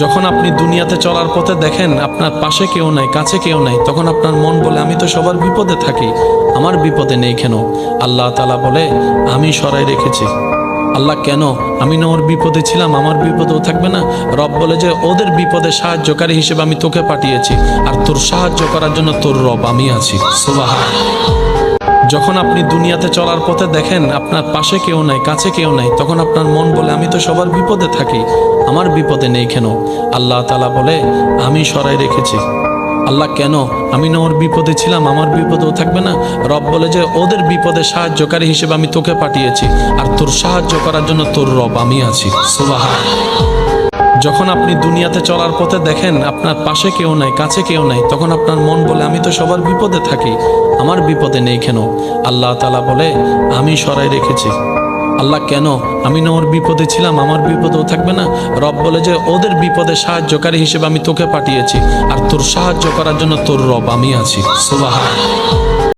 যখন আপনি দুনিয়াতে চলার পথে দেখেন আপনার পাশে কেউ নাই, কাছে কেউ নাই, তখন আপনার মন বলে আমি তো সবার বিপদে থাকি, আমার বিপদে নেই কেন? আল্লাহ তাআলা বলে আমি সরাই রেখেছি। আল্লাহ কেন? আমি না ওর বিপদে ছিলাম, আমার বিপদেও থাকবে না? রব বলে যে ওদের বিপদে সাহায্যকারী হিসেবে আমি তোকে পাঠিয়েছি, আর তোর সাহায্য করার জন্য তোর রব আমি আছি। সুবহানাল্লাহ। যখন আপনি দুনিয়াতে চলার পথে দেখেন আপনার পাশে কেউ নাই, কাছে কেউ নাই, তখন আপনার মন বলে আমি তো সবার বিপদে থাকি, আমার বিপদে নেই কেন? আল্লাহ তাআলা বলে আমি সরাই রেখেছি। আল্লাহ কেন? আমি না ওর বিপদে ছিলাম, আমার বিপদেও থাকবে না? রব বলে যে ওদের বিপদে সাহায্যকারী হিসেবে আমি তোকে পাঠিয়েছি, আর তোর সাহায্য করার জন্য তোর রব আমি আছি। সুবহানাল্লাহ। যখন আপনি দুনিয়াতে চলার পথে দেখেন আপনার পাশে কেউ নাই, কাছে কেউ নাই, তখন আপনার মন বলে আমি তো সবার বিপদে থাকি, আমার বিপদে নেই কেন? আল্লাহ তাআলা বলে আমি সরাই রেখেছি। আল্লাহ কেন? আমি না ওর বিপদে ছিলাম, আমার বিপদেও থাকবে না? রব বলে যে ওদের বিপদে সাহায্যকারী হিসেবে আমি তোকে পাঠিয়েছি, আর তোর সাহায্য করার জন্য তোর রব আমি আছি। সুবহানাল্লাহ।